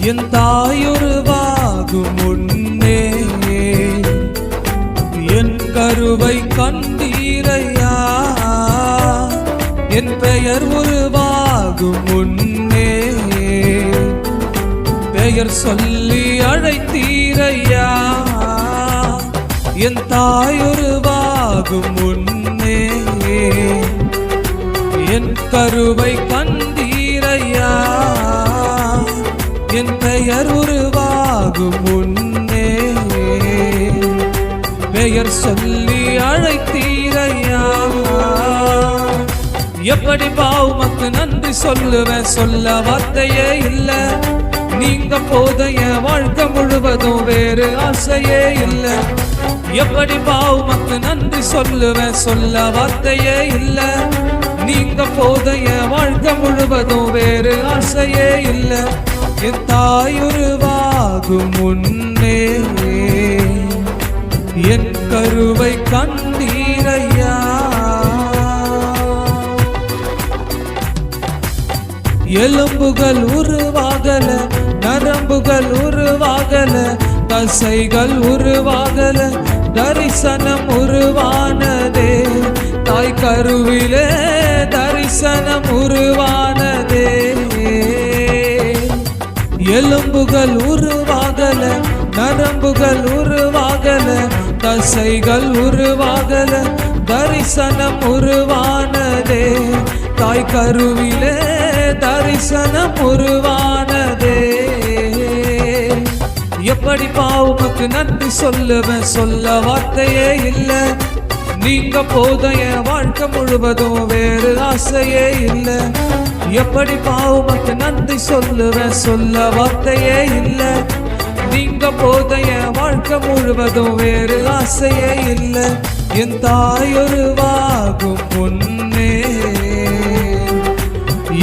என் தாயுருவாகும் முன்னே என் கருவை கண்டீரையா. என் பெயர் உருவாகும் முன்னே பெயர் சொல்லி அழைத்தீரையா. என் தாயுருவாகும் முன்னே என் கருவை கண்டீரையா. என் பெயர் உருவாகும் முன்னே பெயர் சொல்லி அழைத்தீரையா. எப்படி உமக்கு நன்றி சொல்லுவேன், சொல்ல வார்த்தையே இல்ல. நீங்க போதைய வாழ்க்கை முழுவதும் வேறு ஆசையே இல்ல. எப்படி உமக்கு நன்றி சொல்லுவேன், சொல்ல வார்த்தையே இல்ல. நீங்க போதைய வாழ்க்கை முழுவதும் வேறு ஆசையே இல்ல. என் தாயுருவாகும் முன்னே என் கருவை கண்டீரையா. எலும்புகள் உருவாகல, நரம்புகள் உருவாகல, தசைகள் உருவாகல, தரிசனம் உருவானதே. தாய் கருவிலே தரிசனம் உருவானதே. எலும்புகள் உருவாகல, நரம்புகள் உருவாகல, தசைகள் உருவாகல, தரிசனம் உருவானதே. தாய் கருவிலே தரிசனம் உருவானதே. எப்படி உமக்கு நன்றி சொல்லுவேன், சொல்ல வார்த்தையே இல்ல. நீங்க போதைய வாழ்க்கை முழுவதும் வேறு ஆசையே இல்ல. எப்படி உமக்கு நன்றி சொல்லுவேன், சொல்ல வார்த்தையே இல்ல. நீங்க போதைய வாழ்க்கை முழுவதும் வேறு ஆசையே இல்ல. என் தாயுருவாகும் முன்னே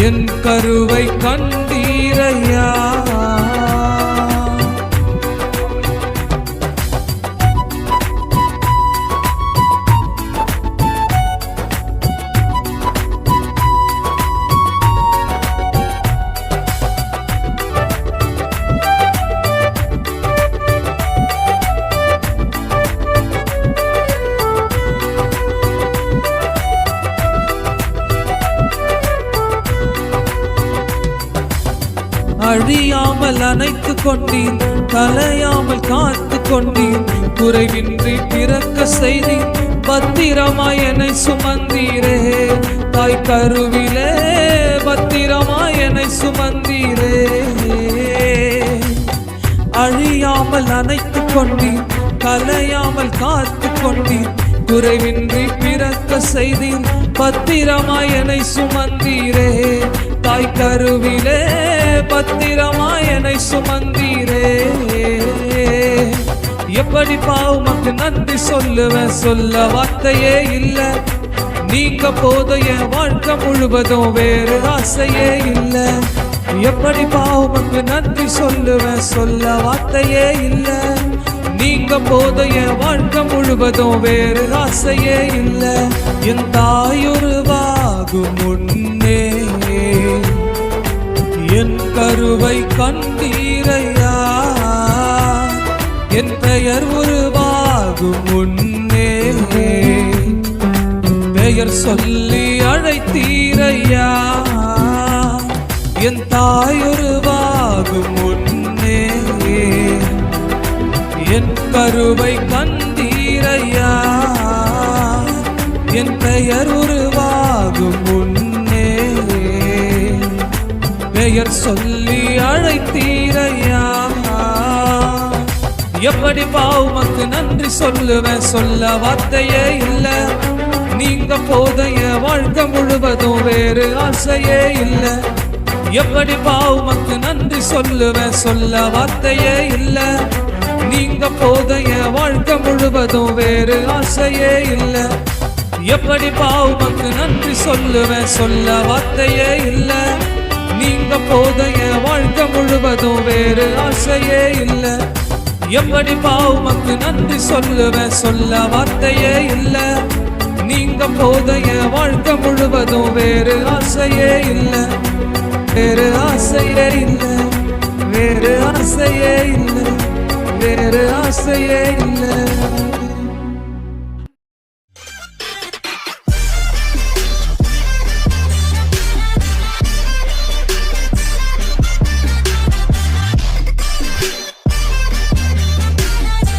என் கருவை கண்டீரையா. அழியாமல் அணைத்து கொண்டீர், கலையாமல் காத்து கொண்டீர், குறைவின்றி பிறக்க செய்தீர், பத்திரமாய் என்னை சுமந்தீரே. தாய் கருவிலே பத்திரமாய் என்னை சுமந்தீரே. அழியாமல் அணைத்து கொண்டீர், கலையாமல் காத்து கொண்டீர், குறைவின்றி பிறக்க செய்தீர், பத்திரமாய் என்னை சுமந்தீரே. தாய் கருவிலே பத்திரமாய் என்னை சுமந்தீரே. எப்படி உமக்கு நன்றி சொல்லுவேன், சொல்ல வார்த்தையே இல்ல. நீங்க போதைய வாழ்க்கை முழுவதும் வேறு ஆசையே இல்ல. எப்படி உமக்கு நன்றி சொல்லுவேன், சொல்ல வார்த்தையே இல்ல. நீங்க போதைய வாழ்க்கை முழுவதும் வேறு ஆசையே இல்ல. என் தாயுருவாகும் முன்னே என் கருவை கண்டீரையா. என் பெயர் உருவாகும் முன்னே பெயர் சொல்லி அழைத்தீரையா. என் தாயுருவாகும் முன்னே என் கருவை கண்டீரையா. என் பெயர் உருவாகும் முன்னே பெயர் சொல்லி அழைத்தீரையா. எப்படி உமக்கு நன்றி சொல்லுவேன், சொல்ல வார்த்தையே இல்ல. நீங்க போதைய வாழ்க்கை முழுவதும் வேறு ஆசையே இல்ல. எப்படி உமக்கு நன்றி சொல்லுவேன், சொல்ல வார்த்தையே இல்ல. நீங்க போதைய வாழ்க்கை முழுவதும் வேறு ஆசையே இல்ல. எப்படி உமக்கு நன்றி சொல்லுவேன், சொல்ல வார்த்தையே இல்ல. நீங்க போதைய வாழ்க்கை முழுவதும் வேறு ஆசையே இல்ல. எப்படி உமக்கு நன்றி சொல்லுவேன், சொல்ல வார்த்தையே இல்ல. நீங்க போதைய வாழ்க்கை முழுவதும் வேறு ஆசையே இல்ல. வேறு ஆசையே இல்ல. வேறு ஆசையே இல்லை, வேறு ஆசையே இல்லை.